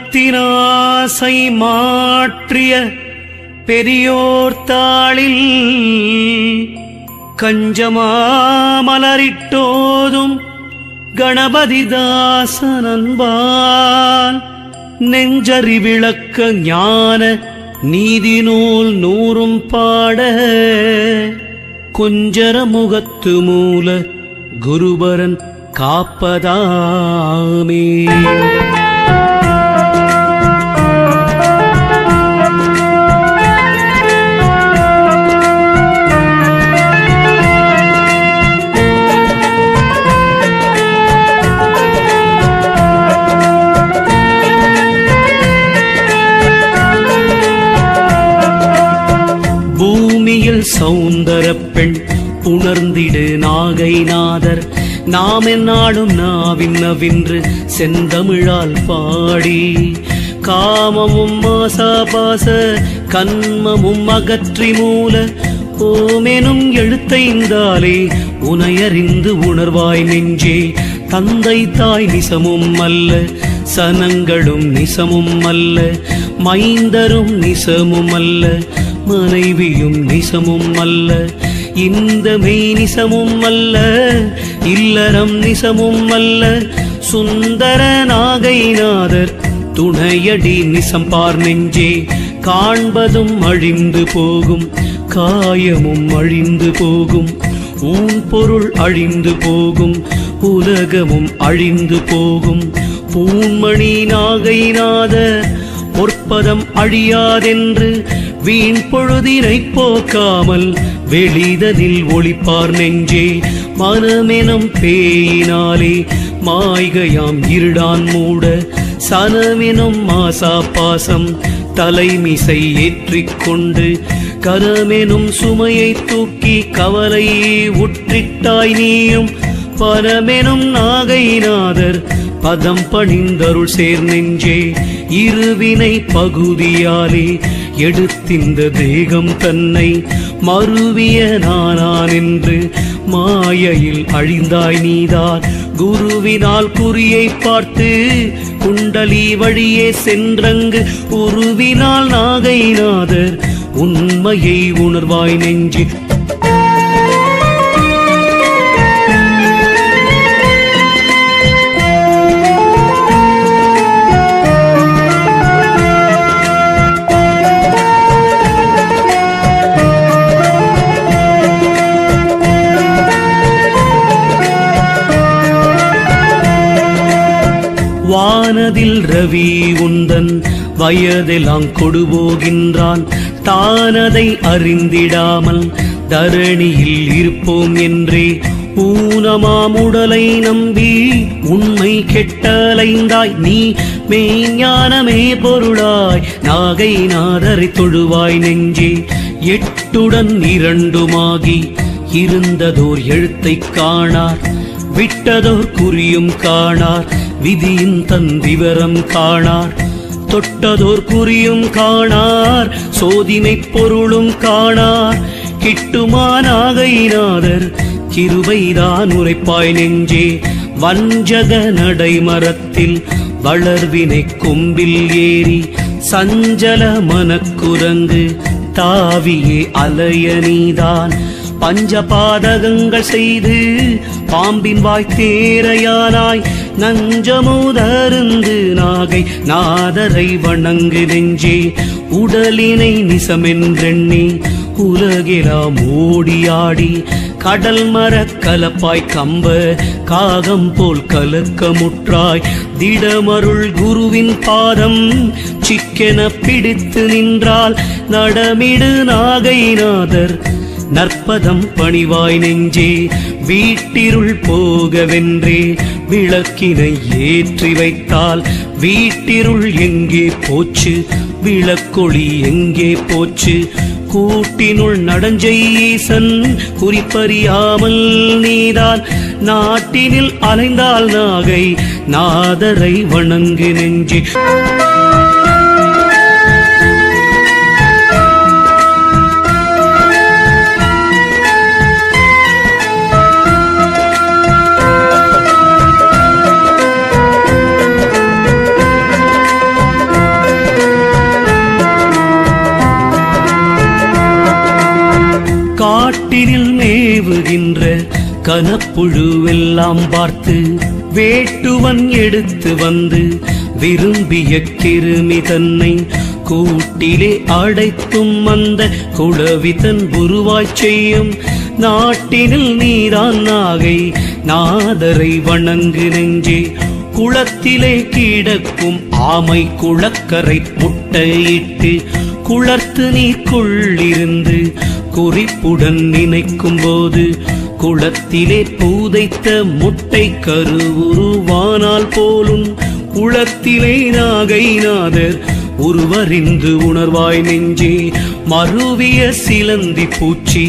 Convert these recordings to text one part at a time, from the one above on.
வஞ்சகமனத்தினாசை மாற்றிய பெரியோர் தாளில் கஞ்சமாமலரிட்டோதும் கணபதிதாசனன்பால் நெஞ்சறி விளக்க ஞான நீதி நூல் நூறும் பாட கொஞ்சர முகத்து மூல குருபரன் காப்பதாமே. பூமியில் சௌந்தர பெண் புணர்ந்திடு நாகைநாதர் நாம் என்னாடும் நாவின்னவின்று செந்தமிழால் பாடி காமமும் மாசாபாச கண்மமும் அகற்றி மூல ஓமெனும் எழுத்தைந்தாலே உனையறிந்து உணர்வாய் நெஞ்சே. தந்தை தாய் நிசமும் அல்ல, சனங்களும் நிசமும் அல்ல, மைந்தரும் நிசமும் அல்ல, மனைவியும் நிசமும் அல்ல, இந்த மெய் நிசமும் அல்ல, இல்லறம் நிசமும் அல்ல, சுந்தர நாகைநாதர் துணையடி நிசம்பார் நெஞ்சே. காண்பதும் அழிந்து போகும், காயமும் அழிந்து போகும், ஊன் பொருள் அழிந்து போகும், உலகமும் அழிந்து போகும். பூண்மணி நாகைநாதர் பொற்பதம் அழியாதென்று வீண் பொழுதினை போக்காமல் வெளிதனில் ஒளிப்பார் நெஞ்சே. மனமெனும் பேயினாலே மாய்கையாம் இருடான் மூட சனமெனும் மாசா பாசம் தலைமிசை ஏற்றிக்கொண்டு கரமெனும் சுமையை தூக்கி கவலையே உற்றிட்டாய் நீயும். பரமெனும் நாகைநாதர் பதம் பணிந்தருள் சேர் நெஞ்சே. இருவினை பகுதியாலே எடுத்திந்த தேகம் தன்னை மறுவிய நானான் என்று மாயையில் அழிந்தாய் நீதான். குருவினால் குறியை பார்த்து குண்டலி வழியே சென்றங்கு உருவினால் நாகைநாதர் உண்மையை உணர்வாய் நெஞ்சு. வானதில் ரவி உந்தன் வயதெல்லாம் கொடுபோகின்றான். தானதை அறிந்திடாமல் தரணியில் இருப்போம் என்றே ஊனமாம் உடலை நம்பி உண்மை கெட்டலைந்தாய் நீ. மெய்ஞானமே பொருளாய் நாகைநாதரை தொழுவாய் நெஞ்சே. எட்டுடன் இரண்டுமாகி இருந்ததோர் எழுத்தை காணார், விட்டதோர் குறியும் காணார், விதியின் தந்திவரம் காணார். தொட்டதோர் குறியும் காணார், சோதிமை பொருளும் காணார். கிட்டுமா நாகைநாதர் கிருபைதான் உரைப்பாய் நெஞ்சே. வஞ்சக நடைமரத்தில் வளர்வினை கொம்பில் ஏறி சஞ்சல மனக்குரங்கு தாவியே அலைய நீதான். பஞ்சபாதகங்கள் செய்து பாம்பின் வாய் தேரையானாய். நஞ்சமுதருந்து நாகை நாதரை வணங்கு நெஞ்சே. உடலினை நிசமென்றெண்ணி உலகெல்லாம் ஓடியாடி கடல் மர கலப்பாய் கம்ப காகம் போல் கலக்கமுற்றாய். திடமருள் குருவின் பாதம் சிக்கென பிடித்து நின்றால் நடமிடு நாகைநாதர் நற்பதம் பணிவாய் நெஞ்சே வீட்டிருள் போகவென்றே விளக்கினை ஏற்றி வைத்தால் வீட்டிருள் எங்கே போச்சு, விளக்கொளி எங்கே போச்சு. கூட்டினுள் நடஞ்செய்யீசன் குறிப்பறியாமல் நீதான் நாட்டினில் அலைந்தால் நாகை நாதரை வணங்கு நெஞ்சே. காட்டினில் மேவுகின்ற கனப்புழுவெல்லாம் பார்த்து வேட்டுவன் எடுத்து வந்து விரும்பிய கிருமி தன்னை கூட்டிலே அடைத்தும் அந்த குளவி தன் உருவாய் செய்யும் நாட்டினில் நீதான் நாகை நாதரை வணங்கு நெஞ்சே. குளத்திலே கிடக்கும் ஆமை குளக்கரை முட்டையிட்டு குளர்த்து நீக்குள்ளிருந்து குறிப்புடன் நினைக்கும் போது குளத்திலே பூதைத்த முட்டை கருவுருவானால் போலும் குளத்திலே நாகை நாதர் உருவறிந்து உணர்வாய் நெஞ்சே. மருவிய சிலந்தி பூச்சி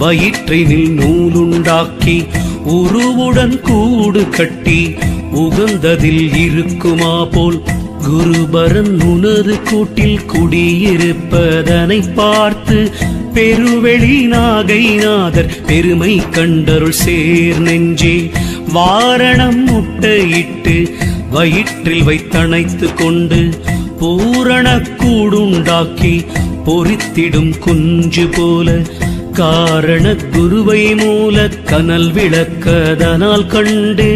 வயிற்றினில் நூலுண்டாக்கி உருவுடன் கூடு கட்டி உகந்ததில் இருக்குமா போல் குருபரன் உனது கூட்டில் குடியிருப்பதனை பார்த்து பெருவெளி நாகை நாதர் பெருமை கண்டருள் சேர் நெஞ்சே. வாரணம் முட்டையிட்டு வயிற்றில் வைத்தணைத்து கொண்டு பூரண கூடுண்டாக்கி பொறித்திடும் குஞ்சு போல காரண குருவை மூல கனல் விளக்கதனால் கண்டு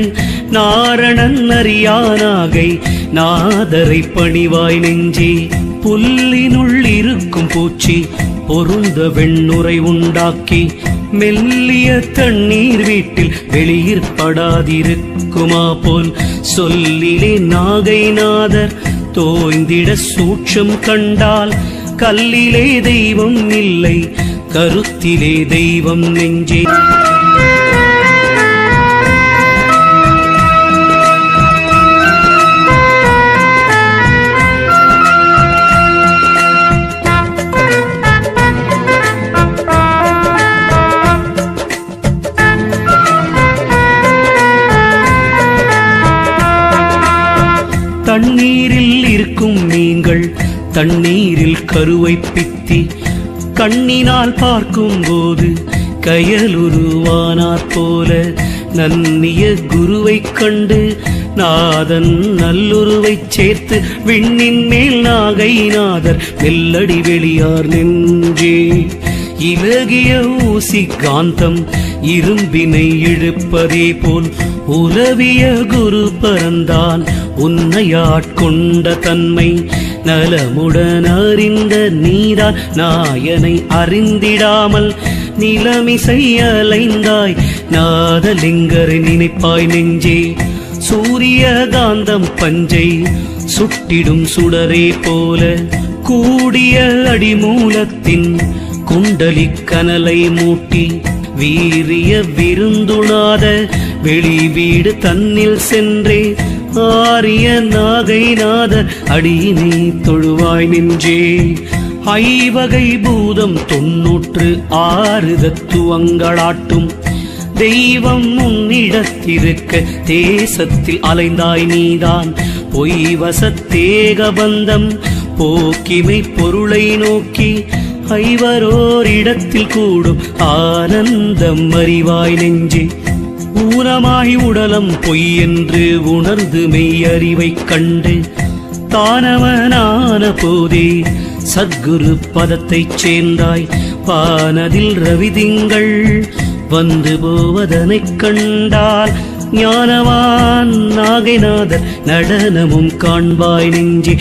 நாரணன் அறியானாகை நாதரை பணிவாய் நெஞ்சே. புல்லினுள் இருக்கும் பூச்சி பொருந்த வெண்ணுரை உண்டாக்கி மெல்லிய தண்ணீர் வீட்டில் வெளியிற்படாதிருக்குமா போல் சொல்லிலே நாகை நாதர் தோய்ந்திட சூட்சம் கண்டால் கல்லிலே தெய்வம் இல்லை கருத்திலே தெய்வம் நெஞ்சே. தண்ணீரில் இருக்கும் மீன்கள் தண்ணீரில் கருவை பித்தி கண்ணினால் பார்க்கும் போது கயலுருவானாற் போல நன்னிய குருவை கண்டு நாதன் நல்லுருவை சேர்த்து விண்ணின் மேல் நாகை நாதர் மெல்லடி வெளியார் நெஞ்சே. இலகிய ஊசி காந்தம் இரும்பினை இழுப்பதே போல் உலவிய குரு பரந்தான் உன்னையாட்கொண்ட தன்மை நலமுடன் அறிந்த நீதான் நாயனை அறிந்திடாமல் நிலமிசை அலைந்தாய் நாதலிங்கரை நினைப்பாய் நெஞ்சே. சூரிய காந்தம் பஞ்சை சுட்டிடும் சுடரே போல கூடிய அடிமூலத்தின் குண்டலி கனலை மூட்டி வீரிய விருந்துணாத வெளி வீடு தன்னில் சென்றே ஆரிய நாகை நாதர் அடியினை தொழுவாய் நெஞ்சே. ஐவகை பூதம் 96 தத்துவங்களாட்டும் தெய்வம் உன்னிடத்திருக்க தேசத்தில் அலைந்தாய் நீதான் பொய் வசத்தேக பந்தம் போக்கிமை பொருளை நோக்கி ஐவரோரிடத்தில் கூடும் ஆனந்தம் அறிவாய் நெஞ்சே. ஊனமாய் உடலம் பொய் என்று உணர்ந்து மெய் அறிவை கண்டு தானவனான போதே சத்குரு பதத்தைச் சேர்ந்தாய். வானதில் ரவிதிங்கள் வந்து போவதனைக் கண்டால் ஞானவான் நாகைநாதர் நடனமும் காண்பாய் நெஞ்சே.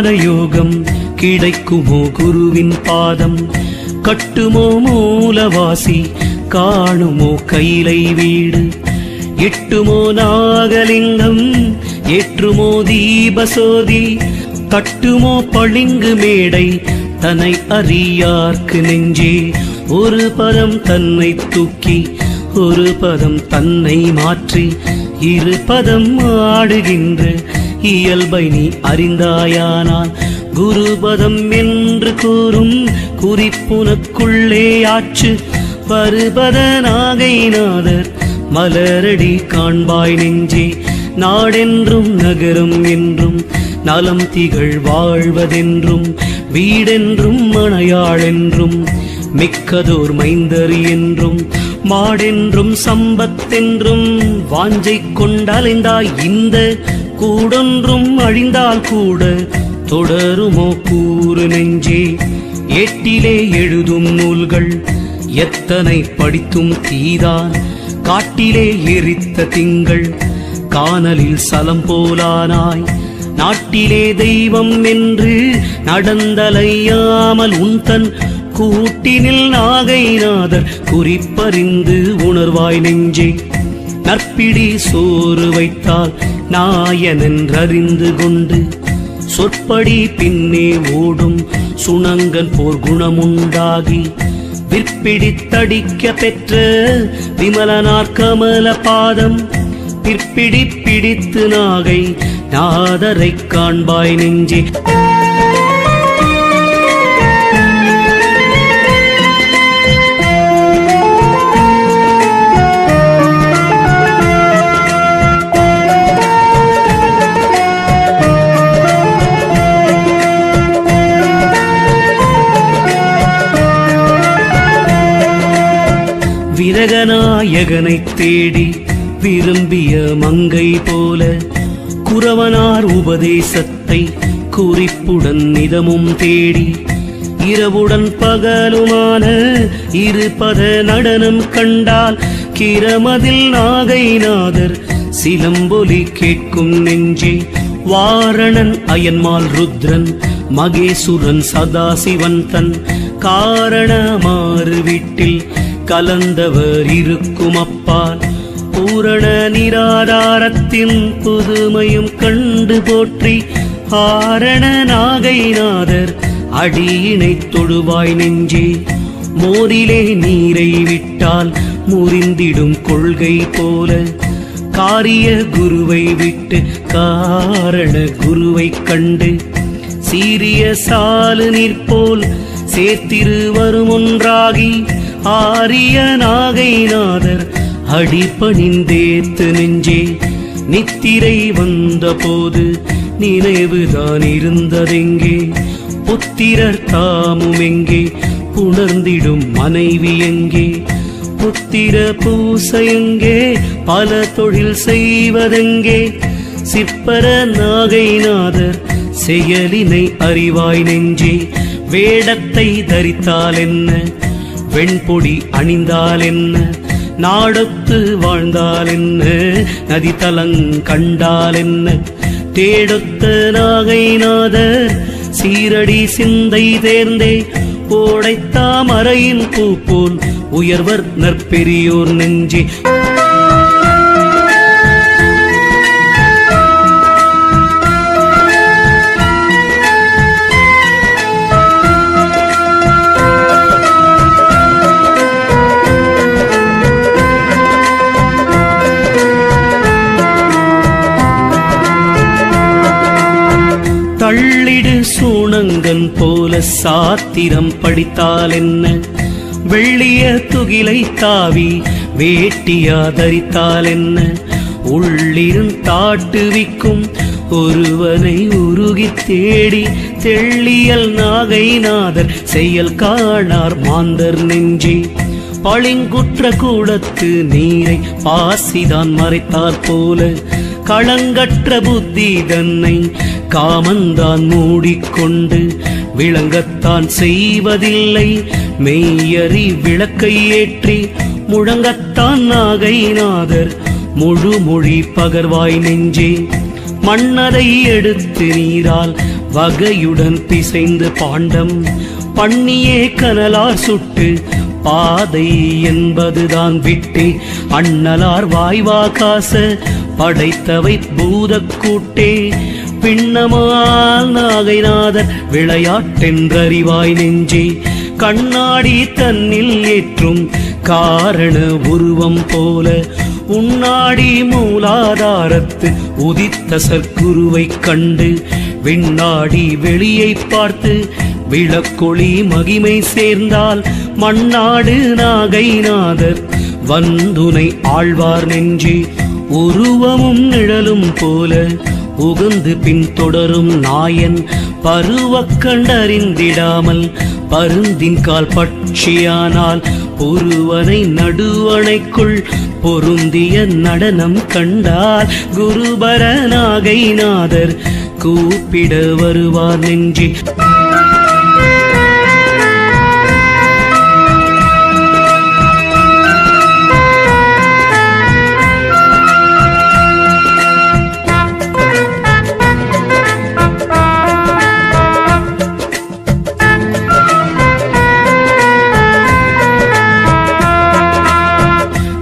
ஞான யோகம் கிடைக்குமோ குருவின் பாதம், கட்டுமோ மூலவாசி காணுமோ கைலை வீடு, எட்டுமோ நாகலிங்கம் ஏற்றுமோ தீபசோதி, தட்டுமோ பளிங்கு மேடை தன்னை அறியார்க்கு நெஞ்சே. ஒரு பதம் தன்னை தூக்கி ஒரு பதம் தன்னை மாற்றி இரு பதம் ஆடுகின்ற இயல்பை நீ அறிந்தாயானால், குருபதம் என்று கூறும் குறிப்புனக்குள்ளே ஆற்று. பருபத நாகைநாதர் மலரடி காண்பாய் நெஞ்சே. நாடென்றும் நகரம் என்றும் நலம் திகழ் வாழ்வதென்றும் வீடென்றும் மனையாளென்றும் மிக்கதோர் மைந்தர் என்றும் மாடென்றும் சம்பத்தென்றும் வாஞ்சை கொண்டலைந்தாய் இந்த கூடொன்றும் அழிந்தால் கூட தொடருமோ கூறு நெஞ்சே. ஏட்டிலே எழுதும் நூல்கள் எத்தனை படித்தும் தீதான், காட்டிலே எரித்த திங்கள் கானலில் சலம் போலானாய். நாட்டிலே தெய்வம் என்று நடந்தலையாமல் உன்தன் கூட்டினில் நாகைநாதர் குறிப்பறிந்து உணர்வாய் நெஞ்சே. நற்பிடி சோறு வைத்தால் நாயனென்றறிந்து கொண்டு சொற்படி பின்னே ஓடும் சுணங்கன் போர் குணமுண்டாகி, விற்பிடித்தடிக்க பெற்ற விமலனார் கமல பாதம் பிற்பிடி பிடித்து நாகை நாதரை காண்பாய் நெஞ்சே. விரகநாயகனை தேடி விரும்பிய மங்கை போல குரவனார் உபதேசத்தை குறிப்புடன் நிதமும் தேடி, இரவுடன் பகலுமான இருபத நடனம் கண்டால் கிரமதில் நாகைநாதர் சிலம்பொலி கேட்கும் நெஞ்சே. வாரணன் அயன்மால் ருத்ரன் மகேசுரன் சதாசிவன் தன் காரணமாறு வீட்டில் கலந்தவர் இருக்கும் அப்பால், பூரண நிராதாரத்தின் புதுமையும் கண்டு போற்றி ஆரண நாகைநாதர் அடியினை தொழுவாய் நெஞ்சே. மோரிலே நீரை விட்டால் முறிந்திடும் கொள்கை போல காரிய குருவை விட்டு காரண குருவை கண்டு சீரிய சாலு நிற்போல் சேர்த்திரு வரும் ஒன்றாகி, ஆரிய நாகைநாதர் அடிபணிந்தேத்து நெஞ்சே. நித்திரை வந்த போது நினைவுதான் இருந்ததெங்கே, புத்திரர் தாமும் எங்கே புணர்ந்திடும் மனைவி எங்கே, புத்திர பூசை எங்கே பல தொழில் செய்வதெங்கே, சிற்பர நாகைநாதர் செயலினை அறிவாய் நெஞ்சே. வேடத்தை தரித்தால் என்ன, வெண்பொடி அணிந்தால் என்ன, நாடொத்து வாழ்ந்தால் என்ன, நதி தலங்கண்டால் என்ன, தேடொத்த நாகைநாதர் சீரடி சிந்தை தேர்ந்தே. ஓடைத்தாமரையின் பூ போல் உயர்வர் நற்பெரியோர் நெஞ்சே. தள்ளிடு சூணங்கன் போல சாத்திரம் படித்தால் என்ன, வெள்ளிய துகிலை தாவி வேட்டியா தரித்தால் என்ன, உள்ளிருந்தாட்டுவிக்கும் ஒருவனை உருகி தேடி தெள்ளியல் நாகைநாதர் செயல் காணார் மாந்தர் நெஞ்சே. பளிங்குற்ற கூடத்து நீரை பாசிதான் மறைத்தாற் போல களங்கற்ற புத்தி தன்னை காமந்தான் மூடிக்கொண்டு விளங்கத்தான் செய்வதில்லை. மெய்யறி விளக்கை ஏற்றி முழங்கத்தான் நாகைநாதர் முழு மொழி பகர்வாய் நெஞ்சே. மண்ணதை எடுத்து நீரால் வகையுடன் பிசைந்து பாண்டம் பண்ணியே கனலார் சுட்டு பாதை என்பதுதான் விட்டே அண்ணலார் வாய்வாகாச படைத்தவை பூதக்கூட்டே பின்னமால் நாகைநாதர் விளையாட்டென்றறிவாய் நெஞ்சே கண்ணாடி தன்னில் ஏற்றும் காரண உருவம் போல உன்னாடி மூலாதாரத்து உதித்த சற்குருவை கண்டு விண்ணாடி வெளியை பார்த்து விளக்கொளி மகிமை சேர்ந்தால் மண்ணாடு நாகைநாதர் வந்துனை ஆழ்வார் நெஞ்சே உருவமும் நிழலும் போல உகந்து பின் தொடரும் நாயன் பருவக் கண்டறிந்திடாமல் பருந்தின் கால் பட்சியானால் பொருவனை நடுவணைக்குள் பொருந்திய நடனம் கண்டால் குருபர நாகைநாதர் கூப்பிட வருவார் நெஞ்சே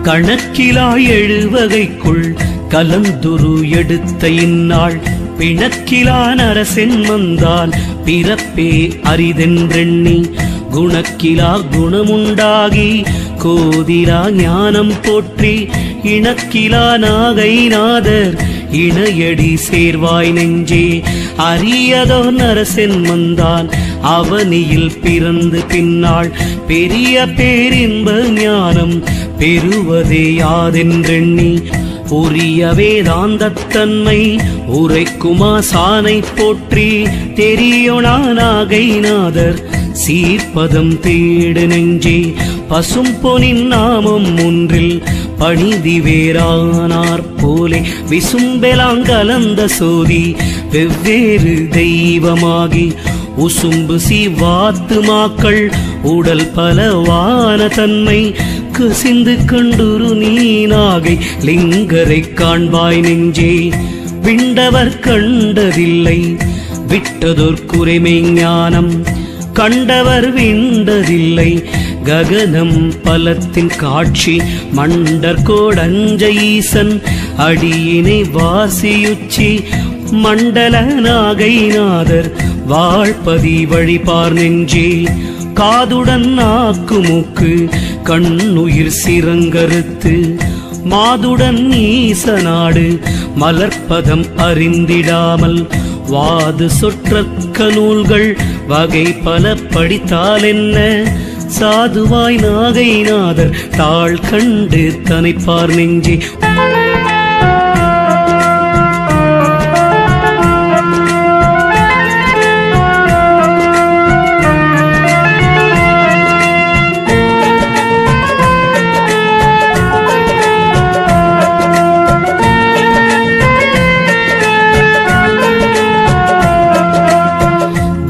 கணக்கிலாய் 7 வகைக்குள் கலந்துரு எடுத்த இந்நாள் பிணக்கிலா நரசென் வந்தான் பிறப்பே அரிதென்றெண்ணி குணக்கிலா குணமுண்டாகி கோதிலா ஞானம் போற்றி இணக்கிலா நாகைநாதர் இணையடி சேர்வாய் நெஞ்சே அரியதோ நரசென் வந்தான் அவனியில் பிறந்து பின்னாள் பெரிய பேரின்ப ஞானம் பெறுவதே யாதென்றெண்ணி உரிய வேதாந்தத்தன்மை உரைக்குமா சானை போற்றி தெரியோனா நாகைநாதர் சீர்பதம் தேடு நெஞ்சே பசும் பொனின் நாமம் ஒன்றில் பணிதி வேறானார் போலே விசும்பெலாங்கலந்த சோதி வெவ்வேறு தெய்வமாகி உசும்பு சிவாத்துமாக்கள் உடல் பலவான தன்மை கசிந்து கண்டுரு நீனாகை லிங்கரை காண்பாய் நெஞ்சே விண்டவர் கண்டதில்லை விட்டதோர் குறைமை ஞானம் கண்டவர் விண்டதில்லை ககனம் பலத்தின் காட்சி மண்டர் கோடஞ்ச ஈசன் அடியினை வாசியுச்சி மண்டல நாகைநாதர் வாழ்பதி வழிபார் நெஞ்சே காதுடன் நாக்கு மூக்கு கண்ணுயிர் சிறங்கருத்து மாதுடன் ஈசநாடு மலர்ப்பதம் அறிந்திடாமல் வாது சொற்றற்க நூல்கள் வகை பல படித்தால் என்ன சாதுவாய் நாகைநாதர் தாழ் கண்டு தனைப்பார் நெஞ்சே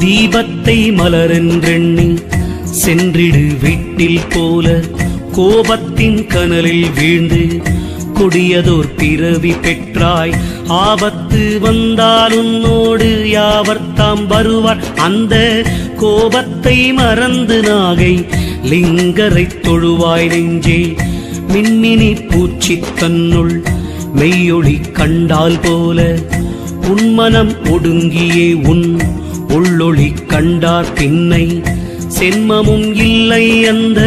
தீபத்தை மலரென்றெண்ணி சென்றிடு வீட்டில் போல கோபத்தின் கனலில் வீழ்ந்து கொடியதோர் பிறவி பெற்றாய் ஆபத்து வந்தால் உன்னோடு யாவர்தாம் வருவார் அந்த கோபத்தை மறந்து நாகை லிங்கரை தொழுவாய் நெஞ்சே மின்மினி பூச்சி தன்னுள் மெய்யொளி கண்டால் போல உன்மனம் ஒடுங்கியே உன் உள்ளொளி கண்டார் பின்னை சென்மமும் இல்லை அந்த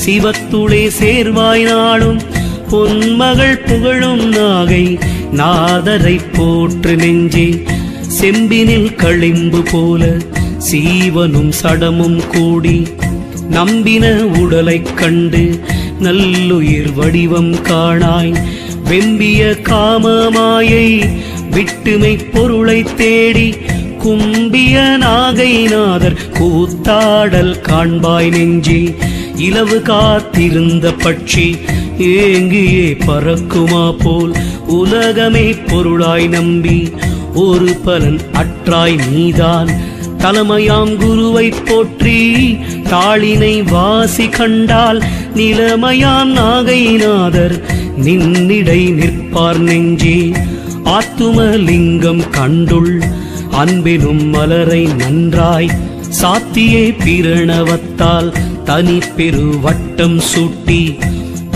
சிவத்துளே சேர்வாய் நாளும் பொன்மகள் புகழும் நாகை நாதரை போற்று நெஞ்சே செம்பினில் களிம்பு போல சீவனும் சடமும் கூடி நம்பின உடலைக் கண்டு நல்லுயிர் வடிவம் காணாய் வெம்பிய காமமாயை விட்டுமை பொருளை தேடி கும்பிய நாகைநாதர் கூத்தாடல் காண்பாய் நெஞ்சே இலவு காத்திருந்த பட்சி ஏங்கியே பறக்குமா போல் உலகமே பொருளாய் நம்பி ஒரு பலன் அற்றாய் நீதான் தலைமையாம் குருவை போற்றி தாளினை வாசி கண்டால் நிலைமையாம் நாகைநாதர் நின்னிடை நிற்பார் நெஞ்சே ஆத்துமலிங்கம் கண்டுள் அன்பெனும் மலரை நன்றாய் சாத்தியே பிரணவத்தால் தனி பெருவட்டம் சூட்டி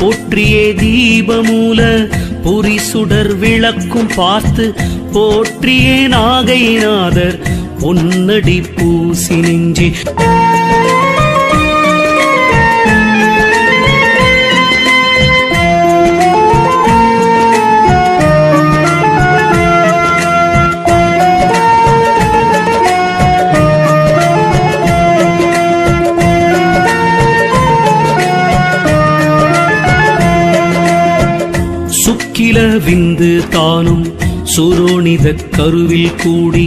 போற்றியே தீபமூல பொறிசுடர் விளக்கும் பார்த்து போற்றியே நாகைநாதர் பொன்னடி பூசி நெஞ்சே. சுக்கில விந்து தானும் சுரோணித கருவில் கூடி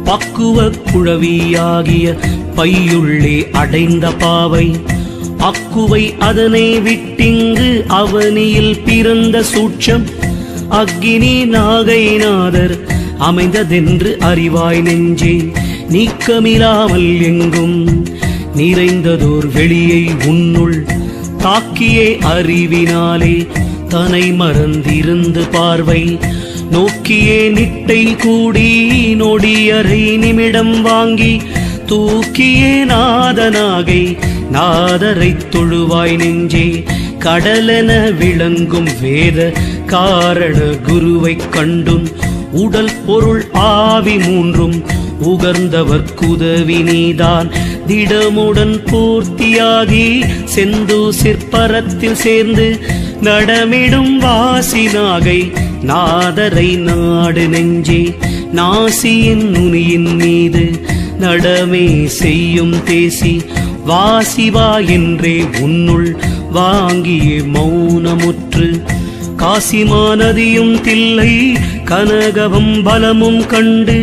பக்குவ குழவியாகிய பையுள்ளே அடைந்த பாவை அக்குவை அதனை விட்டிங்கு அவனியில் பிறந்த சூட்சம் அக்கினி நாகைநாதர் அமைந்ததென்று அறிவாய் நெஞ்சே. நீக்கமில்லாமல் எங்கும் நிறைந்ததோர் வெளியை உன்னுள் தாக்கியே அறிவினாலே தனை மறந்திருந்து பார்வை நோக்கியே நிட்டை கூடி நொடியரை நிமிடம் வாங்கி தூக்கியே நாதனாகை நாதரை தொழுவாய் நெஞ்சே. கடலென விளங்கும் வேத காரண குருவைக் கண்டும் உடல் பொருள் ஆவி மூன்றும் உகர்ந்தவர் குதவி நீதான் திடமுடன் பூர்த்தியாகி செந்தூசிற்பரத்தில் சேர்ந்து நடமிடும் வாசி நாகை நாதரை நாடு நெஞ்சே. நாசியின் நுனியின் மீது நடமே செய்யும் தேசி வாசிவா என்றே உன்னுள் வாங்கிய மௌனமுற்று காசிமா நதியும் தில்லை கனகவம் பலமும் கண்டு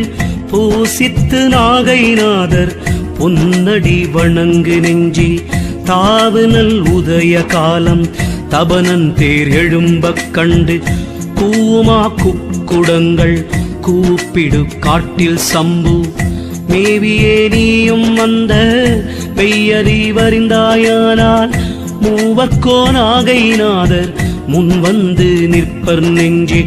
பூசித்து நாகைநாதர் பொன்னடி வணங்கு நெஞ்சே. தாவுநல் உதய காலம் தபனன் தேர் எழும்பக் கண்டு கூமா குக்குடங்கள் கூப்பிடு காட்டில் சம்பு மேவியே நீயும் வந்த மெய்யறிவறிந்தாயானால் மூவர்க்கோ நாகைநாதர் முன் வந்து நிற்பர் நெஞ்சே.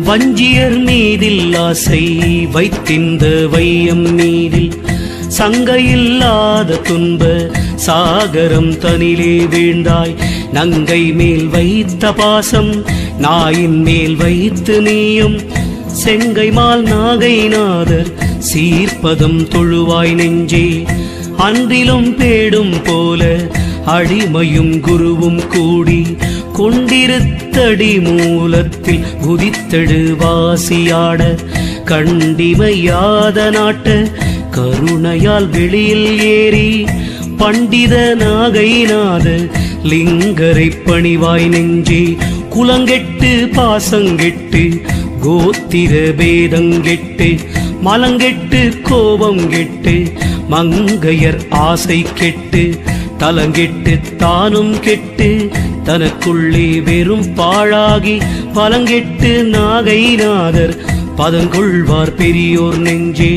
வஞ்சியர் மீதில் ஆசை வைத்திந்த வையம் மீதில் சங்கையில்லாத துன்ப சாகரம் தனிலே வீழ்ந்தாய். நங்கை மேல் வைத்த பாசம் நாயின் மேல் வைத்து நீயும் செங்கைமால் நாகைநாதர் சீர்ப்பதம் தொழுவாய் நெஞ்சே. அன்றிலும் பேடும் போல அடிமையும் குருவும் கூடி கொண்டிருத்தடி மூலத்தில் குதித்தெடு வாசியாட கண்டிமையாத நாட்ட கருணையால் வெளியில் ஏறி பண்டித நாகைநாத லிங்கரை பணிவாய் நெஞ்சே. குலங்கெட்டு பாசங்கெட்டு கோத்திர பேதங்கெட்டு மலங்கெட்டு கோபம் கெட்டு மங்கையர் ஆசை கெட்டு தலங்கெட்டு தானும் கெட்டு தனக்குள்ளே வெறும் பாழாகி பலங்கெட்டு நாகைநாதர் பதங்கொள்வார் பெரியோர் நெஞ்சே.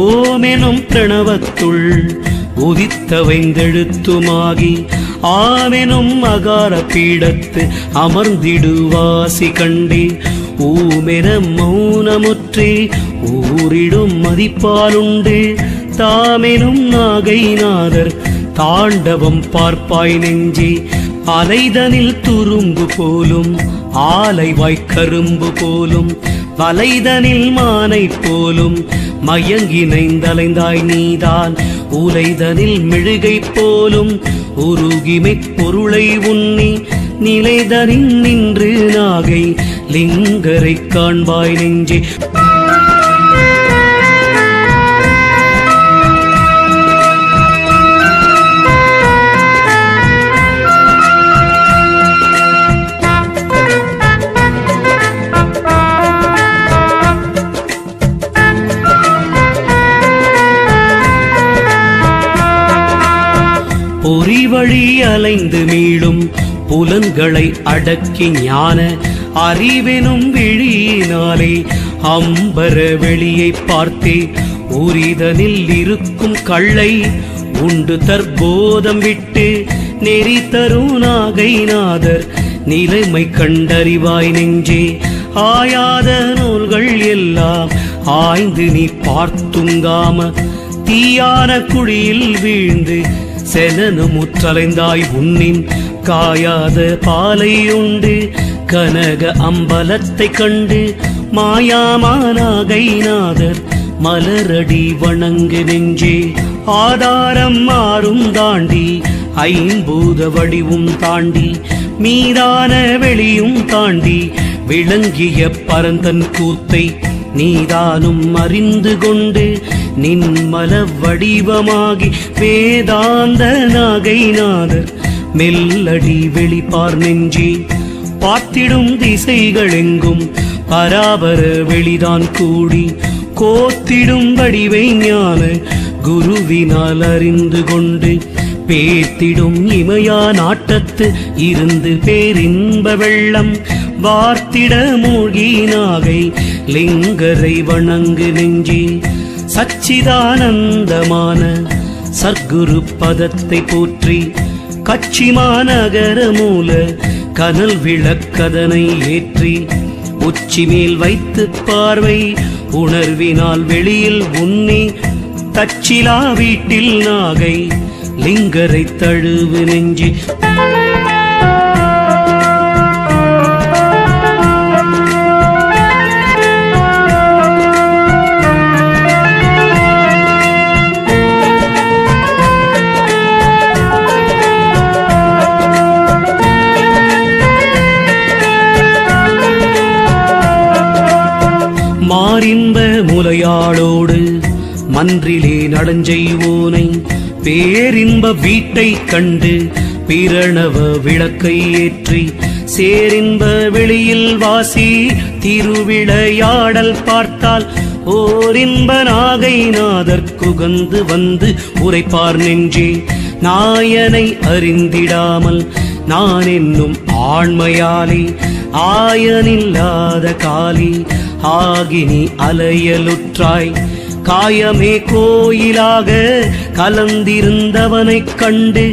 ஓமெனும் பிரணவத்துள் உதித்தவைந்தெழுத்துமாகி ஆமெனும் அகார பீடத்து அமர்ந்திடுவாசி கண்டே. ஊமென மௌனமுற்றே ஊரிடும் மதிப்பாலுண்டு தாமெனும் நாகைநாதர் தாண்டவம் பார்ப்பாய் நெஞ்சே. அலைதனில் துரும்பு போலும் ஆலைவாய்க் கரும்பு போலும் வலைதனில் மானை போலும் மயங்கினைந்தலைந்தாய் நீதான். உலைதனில் மெழுகை போலும் உருகிமை பொருளை உண்ணி நிலைதனில் நின்று நாகை லிங்கரை காண்பாய் நெஞ்சே. மெய்வழி அலைந்து மீளும் புலன்களை அடக்கி ஞான அறிவெனும் விழியினாலே அம்பர வெளியை பார்த்தே உரிதனில் இருக்கும் கள்ளை உண்டு தற்போதம் விட்டு நெறி தருநாகைநாதர் நிலைமை கண்டறிவாய் நெஞ்சே. ஆயாத நூல்கள் எல்லாம் ஆய்ந்து நீ பார்த்துங்காம தீயான குழியில் வீழ்ந்து செனனுமுற்றலைந்தாய் உன்னின் காயாத பாலை உண்டு கனக அம்பலத்தை கண்டு மாயாமானாகைநாதர் மலரடி வணங்கு நெஞ்சே. ஆதாரம் மாறும் தாண்டி ஐம்பூத வடிவும் தாண்டி மீதான வெளியும் தாண்டி விளங்கிய பரந்தன் கூத்தை நீதானும் அறிந்து கொண்டு நின்மல வடிவமாகி வேதாந்த நாகைநாதர் மெல்லடி வெளிப்பார் நெஞ்சே. பார்த்திடும் திசைகள் எங்கும் பராபர வெளிதான் கூடி கோத்திடும் வடிவை ஞான குருவினால் அறிந்து கொண்டு பேத்திடும் இமயா நாட்டத்து இருந்து பேரின்ப வெள்ளம் வார்த்திட மூழ்கி நாகை லிங்கரை வணங்கு நெஞ்சே. சச்சிதானந்தமான சர்க்குரு பதத்தை போற்றி கச்சிமாநகர மூல கனல் விளக்கதனை ஏற்றி உச்சி மேல் வைத்து பார்வை உணர்வினால் வெளியில் உன்னி தச்சிலா வீட்டில் நாகை லிங்கரை தழுவு நெஞ்சே. மாரின்ப முலையாளோடு மன்றிலே நடஞ்செய்வோனை பேரின்ப வீட்டை கண்டு பிரணவ விளக்கை ஏற்றி சேரின்ப வெளியில் வாசி திருவிளையாடல் பார்த்தால் ஓரின்ப நாகைநாதர் குகந்து வந்து உரைப்பார் நெஞ்சே. நாயனை அறிந்திடாமல் நான் என்னும் ஆண்மையாலே ஆயனில்லாத காலி ஆகினி அலையலுற்றாய் காயமே கோயிலாக கலந்திருந்தவனைக் கண்டு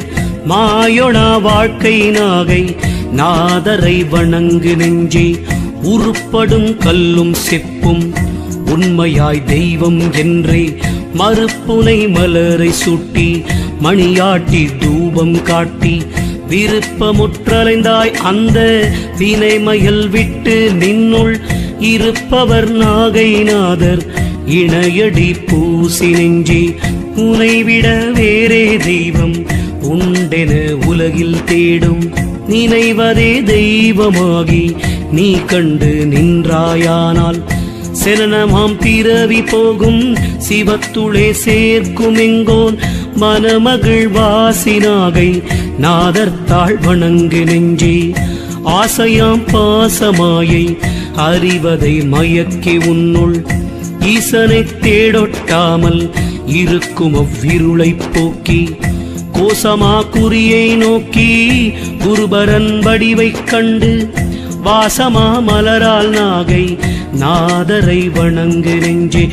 மாயொணா வாழ்க்கை நாகை நாதரை வணங்கு நெஞ்சே. உருப்படும் கல்லும் செப்பும் உண்மையாய் தெய்வம் என்றே மறுப்புனை மலரை சுட்டி மணியாட்டி தூபம் காட்டி விருப்பமுற்றலைந்தாய் அந்த வினைமயல் விட்டு நின்னுள் இருப்பவர் நாகைநாதர் இணையடி பூசி நெஞ்சே. உனைவிட வேறே தெய்வம் உண்டென உலகில் தேடும் நினைவதே தெய்வமாகி நீ கண்டு நின்றாயானால் செலனமாம் பிறவி போகும் சிவத்துளே சேர்க்கும் எங்கோன் மனமகிழ் வாசினாகை நாதர்த்தாள் வணங்கு நெஞ்சே. ஆசையாம் பாசமாயை அறிவதை மயக்கி உன்னுள் ஈசனை தேடொட்டாமல் இருக்கும் அவ்விருளை போக்கி கோசமா குறியை நோக்கி குருபரன் வடிவைக் கண்டு வாசமா மலரால் நாகை நாதரை வணங்கு நெஞ்சே.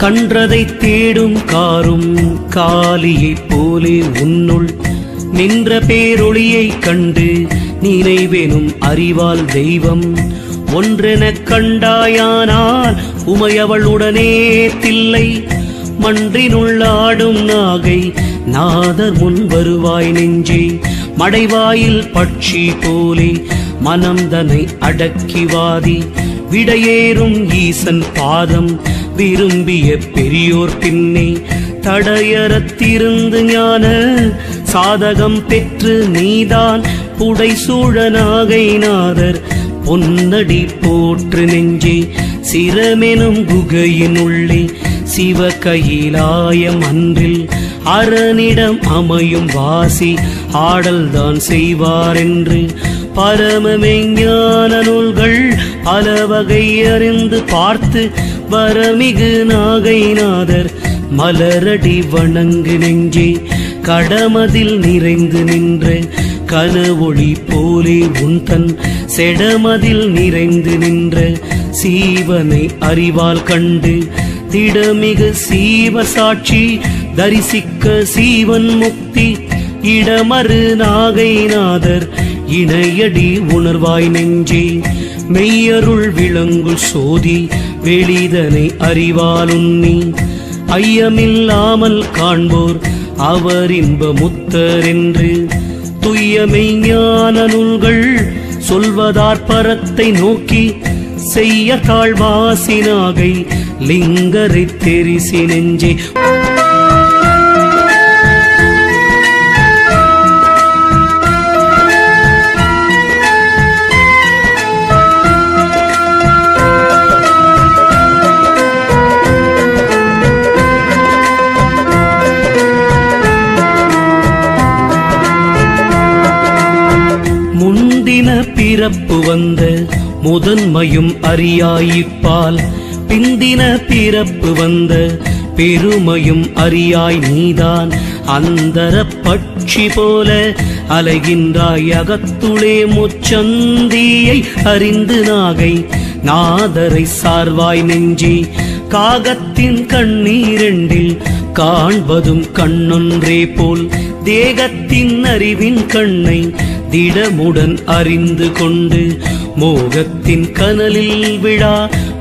கன்றதை தேடும் காரும் காலியைப் போலே உன்னுள் நின்ற பேரொளியை கண்டு நினைவெனும் அறிவால் தெய்வம் ஒன்றெனக் கண்டாயானால் உமையவளுடனே தில்லை மன்றினுள்ளாடும் நாகை நாதர் முன் வருவாய் நெஞ்சே. மடைவாயில் பட்சி போலே மனம்தனை அடக்கிவாதி விடையேறும் ஈசன் பாதம் விரும்பிய பெரியோர் பின்னே தடையறத்திருந்து ஞான சாதகம் பெற்று நீதான் புடை சூழ நாகைநாதர் பொன்னடி போற்று நெஞ்சே. சிரமெனும் குகையினுள்ளே சிவ கையிலாயம் அன்றில் அரணிடம் அமையும் வாசி ஆடல்தான் செய்வாரென்று பரமமெஞ்ஞான நூல்கள் பல வகை அறிந்து பார்த்து வரமிகு நாகைநாதர் மலரடி வணங்கு நெஞ்சே கடமதில் நிறைந்து நின்ற கனவொளி போலே உன்தன் செடமதில் நிறைந்து நின்ற சீவனை அறிவால் கண்டு திடமிகு சீவ சாட்சி தரிசிக்க சீவன் முக்தி இடமறு நாகைநாதர் இணையடி உணர்வாய் நெஞ்சே மெய்யருள் விளங்குள் சோதி வெளிதனை அறிவால் உன்னி ஐயமில்லாமல் காண்போர் அவர் இன்ப முத்தர் என்று துய்ய மெய்ஞான நூல்கள் சொல்வதாற்பரத்தை நோக்கி செய்ய தாழ்வாசினாகை லிங்கரை தெரிசி நெஞ்சே முந்தின பிறப்பு வந்த முதன்மையும் அறியாயிப்பால் பிந்தின பிறப்பு வந்த பெருமையும் அறியாய் நீதான் அந்தர பட்சி போல அலைகின்றாய் அகத்துளே முச்சந்தியை அறிந்து நாகை நாதரை சார்வாய் நெஞ்சே காகத்தின் கண்ணீரெண்டில் காண்பதும் கண்ணொன்றே போல் தேகத்தின் அறிவின் கண்ணை திடமுடன் அறிந்து கொண்டு மோகத்தின் கனலில் விழா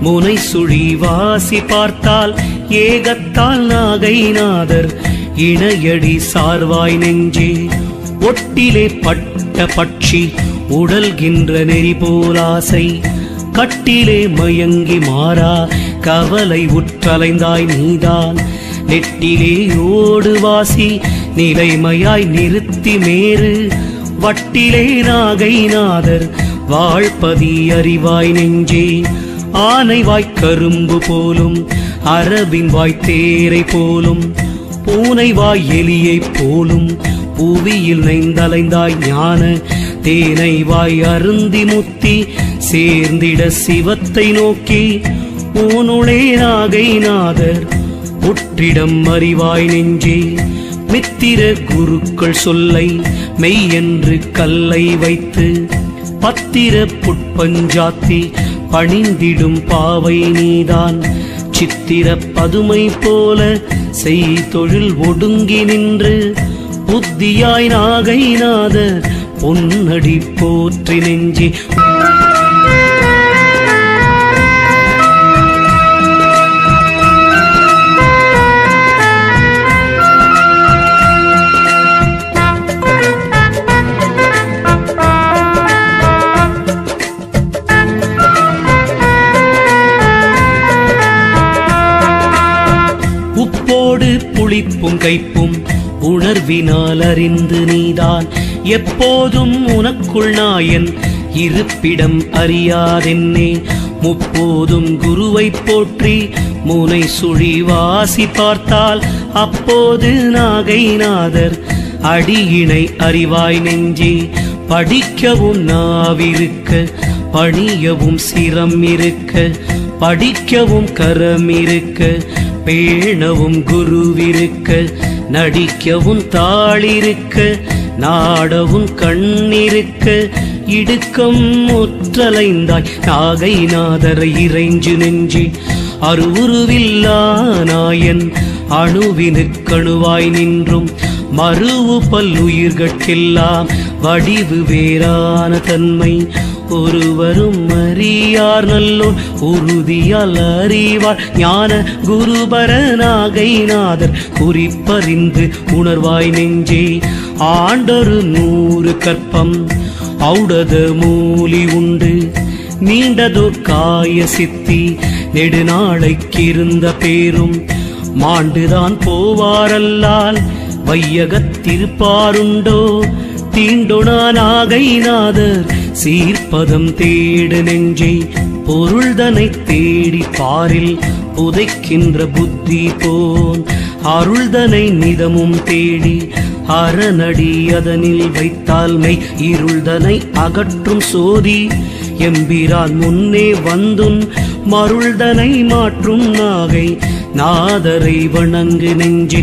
முனை சுழி வாசி பார்த்தால் ஏகத்தால் நாகைநாதர் இணையடி சார்வாய் நெஞ்சே ஒட்டிலே பட்ட பட்சி உடல்கின்ற நெறி போலாசை கட்டிலே மயங்கி மாறா கவலை உற்றலைந்தாய் நீதான் நெட்டிலே ஓடு வாசி நிலைமையாய் நிறுத்தி மேறு வட்டிலே நாகைநாதர் வாழ்பதி அறிவாய் நெஞ்சே ஆனை வாய் கரும்பு போலும் அரபின் வாய் தேரை போலும் பூனை வாய் எலியை போலும் புவியில் நைந்தலைந்தாய் ஞான தேனை வாய் அருந்தி முத்தி சேர்ந்திட சிவத்தை நோக்கி ஊனுளே நாகைநாதர் உற்றிடம் அறிவாய் நெஞ்சே மித்திர குருக்கள் சொல்லை மெய்யென்று கல்லை வைத்து பத்திர புட்பஞ்சாத்தி பணிந்திடும் பாவை நீதான் சித்திர பதுமை போல செய் தொழில் ஒடுங்கி நின்று புத்தியாய் நாகைநாதர் பொன்னடி போற்றி நெஞ்சே புளிப்பும் கைப்பும் உணர்வினால் அறிந்து நீதான் எப்போதும் உனக்குள் நாயன் இருப்பிடம் அறியாதென்னே முப்போதும் குருவை போற்றி முனை சுழி வாசி பார்த்தால் அப்போது நாகைநாதர் அடியினை அறிவாய் நெஞ்சே படிக்கவும் நாவிருக்க பணியவும் சிரம் இருக்க படிக்கவும் கரம் இருக்க பேணவும் குருவிருக்க நடிக்கவும் தாளிருக்க நாடவும் கண்ணிருக்க இடுக்கம் முற்றலைந்தாய் நாகைநாதரை இறைஞ்சு நெஞ்சே அருவுருவில்லா நாயன் அணுவினுக்கணுவாய் நின்றும் மறுவு பல்லுயிர்கட்கெல்லாம் வடிவு வேறான தன்மை ஒருவரும் அறியார் நல்லோர் உறுதியால் அறிவார் ஞான குருபர நாகைநாதர் குறிப்பறிந்து உணர்வாய் நெஞ்சே ஆண்டொரு 100 கற்பம் ஔடத மூலி உண்டு நீண்டதோர் காய சித்தி நெடுநாளைக்கிருந்த பேரும் மாண்டுதான் போவாரல்லால் வையகத்திருப்பாருண்டோ தீண்டொணா நாகைநாதர் சீர்ப்பதம் தேடு நெஞ்சே பொருள்தனை தேடி பாரில் புதைக்கின்ற புத்தி போன் அருள்தனை நிதமும் தேடி அரணடி அதனில் வைத்தால் மெய் இருள்தனை அகற்றும் சோதி எம்பிரான் முன்னே வந்துன் மருள்தனை மாற்றும் நாகை நாதரை வணங்கு நெஞ்சே.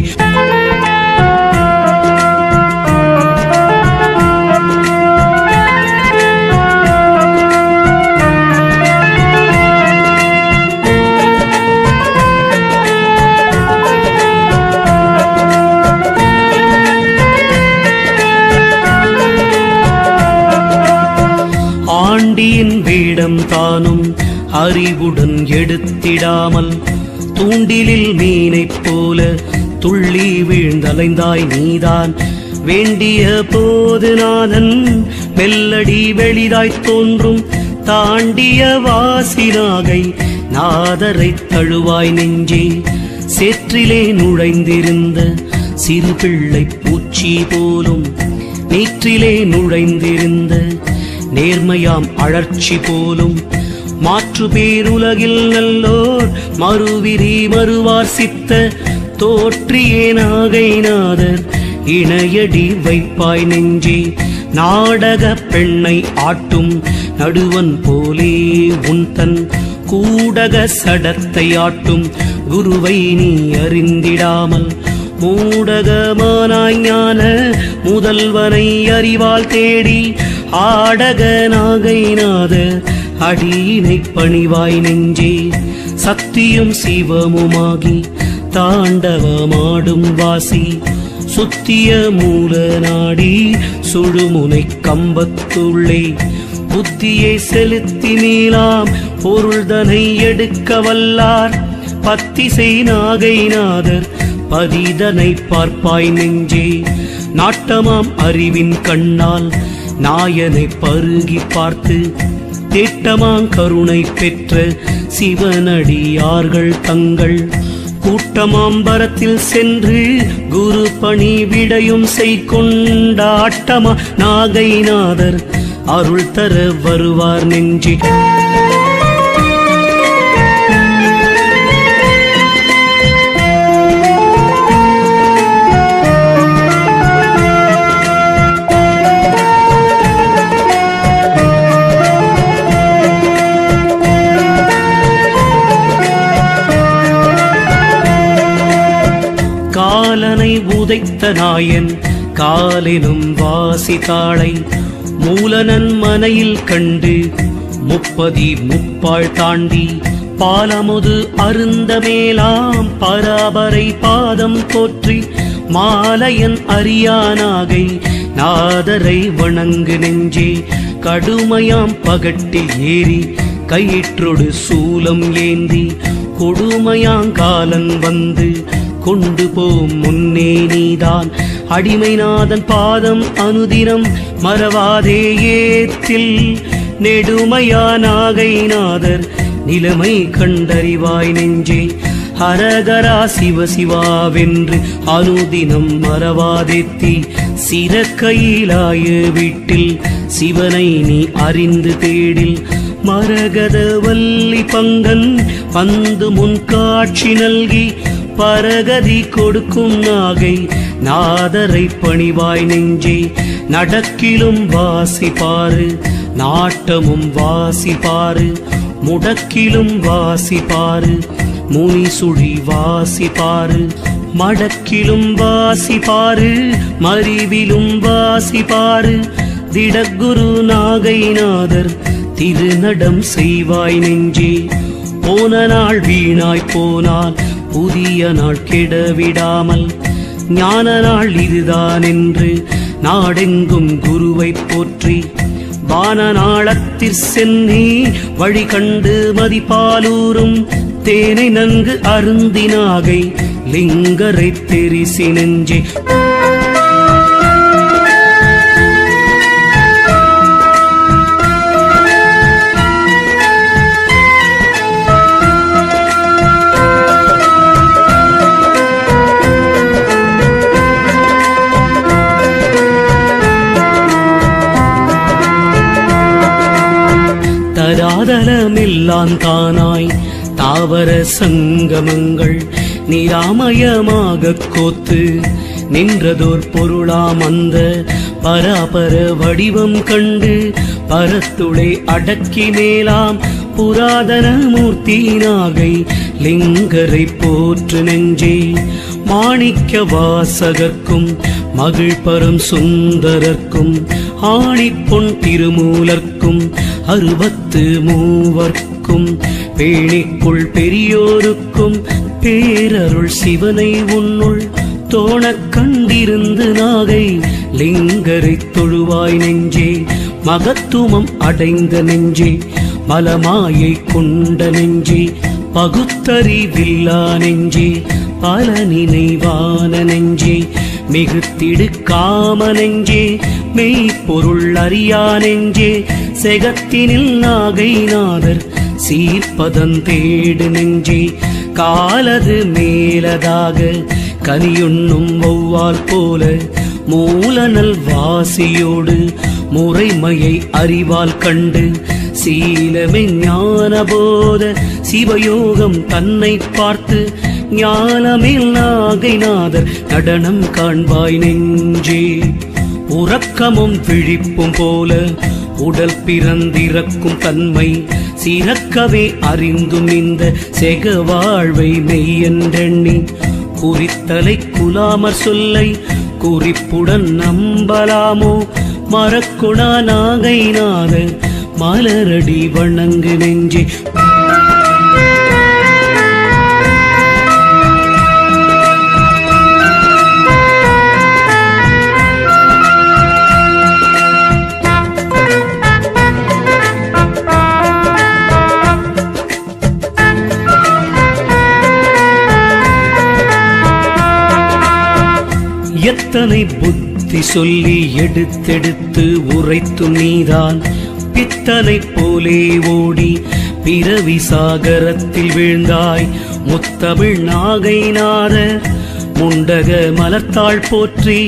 ஆண்டியின் வேடம் தானும் அறிவுடன் எடுத்திடாமல் தூண்டிலில் மீனைப் போல துள்ளி வீழ்ந்தலைந்தாய் நீதான் வேண்டிய போது நாதன் மெல்லடி வெளிதாய் தோன்றும் தாண்டிய வாசினாகை நாதரை தழுவாய் நெஞ்சே. சேற்றிலே நுழைந்திருந்த சிறு பிள்ளை பூச்சி போலும் நீற்றிலே நுழைந்திருந்த நேர்மையாம் அழற்சி போலும் மாற்று பேருலகில் நல்லோர் மறுவிரி மறுவார் சித்த தோற்றியே நாகை நாதர் இணையடி வைப்பாய் நெஞ்சே. நாடக பெண்ணை ஆட்டும் நடுவன் போலே உன் தன் கூடக சடத்தை ஆட்டும் குருவை நீ அறிந்திடாமல் மூடகமானாய் ஞான முதல்வனை அறிவால் தேடி ஆடக நாகை நாதர் அடியினை பணிவாய் நெஞ்சே. சத்தியும் சிவமுமாகி தாண்டவமாடும் வாசி சுத்திய மூல நாடி சுழுமுனை கம்பத்துள்ளே புத்தியை செலுத்தி நீலாம் பொருள்தனை எடுக்க வல்லார் பத்திசை நாகை நாதர் பதிதனை பார்ப்பாய் நெஞ்சே. நாட்டமாம் அறிவின் கண்ணால் நாயனை பருகி பார்த்து தேட்டமாங் கருணை பெற்ற சிவனடியார்கள் தங்கள் கூட்டமாம்பரத்தில் சென்று குரு பணி விடையும் செய்கொண்டாட்டமா நாகை நாதர் அருள் தர வருவார் நெஞ்சே. காலனை உதைத்த நாயன் காலினும் வாசித்தாளை மூலனன் மனையில் கண்டு முப்பதி முப்பாள் தாண்டி பாலமுது அருந்த மேலாம் பராபரை பாதம் போற்றி மாலையன் அரியானாகை நாதரை வணங்கு நெஞ்சே. கடுமையாம் பகட்டில் ஏறி கயிற்றொடு சூலம் ஏந்தி கொடுமையாங்காலன் வந்து கொண்டு போம் முன்னே நீதான் அடிமைநாதன் பாதம் அனுதினம் மறவாதே ஏத்தில் நெடுமையா நாகை நாதர் நிலைமை கண்டறிவாய் நெஞ்சே. ஹரகரா சிவ சிவாவென்று அனுதினம் மறவாதேத்தி சிறக்கையிலாய வீட்டில் சிவனை நீ அறிந்து தேடில் மரகத வல்லி பங்கன் வந்து முன் காட்சி நல்கி பரகதி கொடுக்கும் நாகை நாதரை பணிவாய் நெஞ்சே. நடக்கிலும் வாசிப்பாரு நாட்டமும் வாசிப்பாரு முடக்கிலும் வாசிப்பாரு முனிசுழி வாசிப்பாரு மடக்கிலும் வாசிப்பாரு மறிவிலும் வாசிப்பாரு திடக்குரு நாகை நாதர் திருநடம் செய்வாய் நெஞ்சே. போன நாள் வீணாய் போனால் புதிய நாள் கெடவிடாமல் ஞான நாள் இதுதான் என்று நாடெங்கும் குருவை போற்றி வான நாளத்திற் சென்னி வழி கண்டு மதிப்பாலூரும் தேனை நன்கு அருந்தினாகை லிங்கரை தெரிசி நெஞ்சே. தராத தலமெல்லாம் தானாய் தாவர சங்கமங்கள் நிராமயமாக கோத்து நின்றதோர் பொருளாம் அந்த பராபர வடிவம் கண்டு பரத்துளை அடக்கி மேலாம் புராதன மூர்த்தி நாகை லிங்கரை போற்று நெஞ்சே. மாணிக்க வாசகர்க்கும் மகிழ்பரம் சுந்தரர்க்கும் ஆணிப்பொன் திருமூலர்க்கும் 63 பேணிக்குள் பெரியோருக்கும் பேரருள் சிவனை உன்னுள் தோணக் கண்டிருந்து நாகை லிங்கரை தொழுவாய் நெஞ்சே. மகத்துவம் அடைந்த நெஞ்சே, மலமாயை கொண்ட நெஞ்சே, பகுத்தறிவில்லா நெஞ்சே, பல நினைவான நெஞ்சே, மிகுத்திடு காம நெஞ்சே, மெய்ப்பொருள் அறியா நெஞ்சே, செகத்தினில் நாகை நாதர் சீர்ப்பதம் தேடு நெஞ்சே. காலது மேலதாக கனியுண்ணும் வௌவால் போல மூலநல் வாசியோடு முறைமையை அறிவால் கண்டு சீலமே ஞானபோத சிவயோகம் தன்னை பார்த்து ஞானமேல் நாகை நாதர் நடனம் காண்பாய் நெஞ்சே. உறக்கமும் விழிப்பும் போல உடல் பிறந்திறக்கும் தன்மை சிறக்கவே அறிந்தும் இந்த செக வாழ்வை மெய்யென்றெண்ணி குறித்தலை குலாமற் சொல்லை குறிப்புடன் நம்பலாமோ. மறக்குணா நாகை நாதர் மலரடி வணங்கு நெஞ்சே. எத்தனை புத்தி சொல்லி எடுத்தெடுத்து உரைத்தும் நீதான் பித்தனை போலே ஓடி பிறவி சாகரத்தில் வீழ்ந்தாய். முத்தமிழ் நாகை நாதர் முண்டக மலர்த்தாள் போற்றி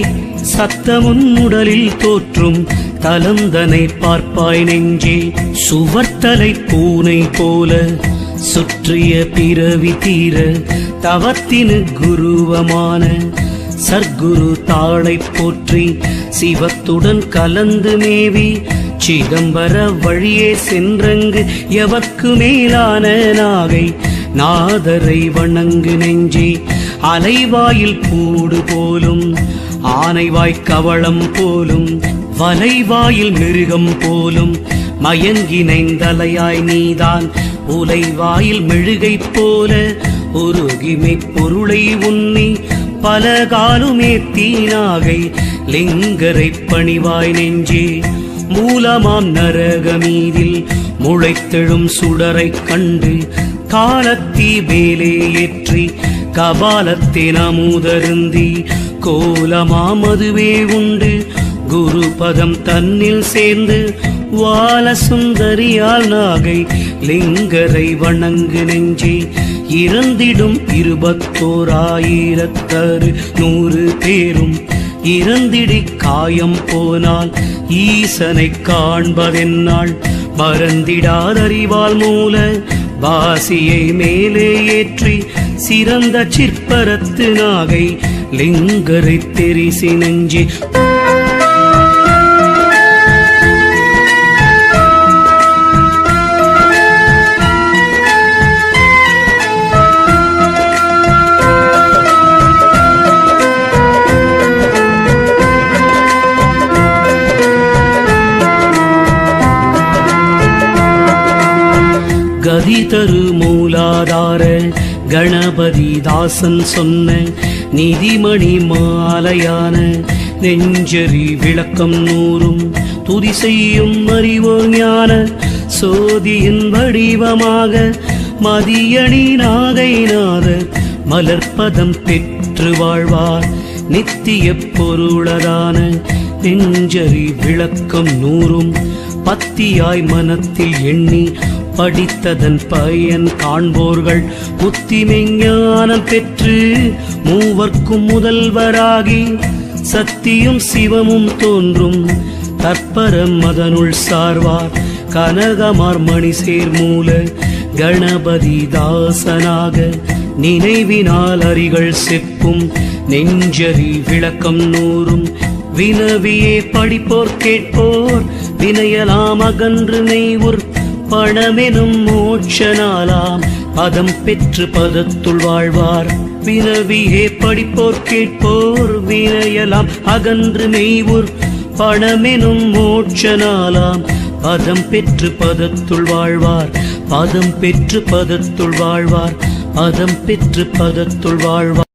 சத்தமுன் உடலில் தோற்றும் தலந்தனை பார்ப்பாய் நெஞ்சே. சுவர்த்தலை பூனை போல சுற்றிய பிறவி தீர தவத்தினு குருவமான சர்க்குரு தாளை போற்றி சிவத்துடன் கலந்து மேவி சிதம்பர வழியே சென்றங்கு எவர்க்கு மேலான நாகை நாதரை வணங்கு நெஞ்சே. அலைவாயில் கூடு போலும் ஆனைவாய் கவளம் போலும் வலைவாயில் மிருகம் போலும் மயங்கினைந்தலையாய் நீதான் உலைவாயில் மெழுகை போல உருகிமை பொருளை உன்னி பல காலுமேத்தி நாகை லிங்கரை பணிவாய் நெஞ்சே. மூலமாம் நரகமீதில் முளைத்தெழும் சுடரை கண்டு காலத்தீ மேலே ஏற்றி கபாலத்தின் அமுதருந்தி கோலமாமதுவே உண்டு குருபதம் தன்னில் சேர்ந்து வால சுந்தரியால் நாகை லிங்கரை வணங்கு நெஞ்சே. இறந்திடும் 21,100 பேரும் இறந்திடி காயம் போனால் ஈசனை காண்பதென்னாள் மறந்திடாதறிவால் மூல வாசியை மேலே ஏற்றி சிறந்த சிற்பரத்து நாகை லிங்கரை தெரிசி நெஞ்சே. கதி தரு மூலாதார கணபதி தாசன் சொன்ன நிதிமணி மாலையான நெஞ்சரி விளக்கம் 100 துதி செய்யும் அறிவோர் ஞான சோதியின் வடிவமாக மதியணி நாகை நாதர் மலர்பதம் பெற்று வாழ்வார் நித்திய பொருளதான நெஞ்சரி விளக்கம் 100 பத்தியாய் மனத்தில் எண்ணி படித்ததன் பயன் காண்போர்கள் புத்திமெஞ்ஞானம் பெற்று மூவர்க்கும் முதல்வராகி சத்தியும் சிவமும் தோன்றும் தற்பரம் அதனுள் சார்வார் கனகமார்மணி சேர்மூல கணபதி தாசனாக நினைவினால் அறிகள் செப்பும் நெஞ்சறி விளக்கம் நூறும் வினவியே படிப்போர் கேட்போர் வினையலாம் அகன்று நெய்வுர் பணமெனும் மோட்சனாலாம் பதம் பெற்று பதத்துள் வாழ்வார். வினவியே படிப்போர் கேட்போர் வினையலாம் அகன்று நெய்வுர் பணமெனும் மோட்சனாலாம் பதம் பெற்று பதத்துள் வாழ்வார். பதம் பெற்று பதத்துள் வாழ்வார். பதம் பெற்று பதத்துள் வாழ்வார்.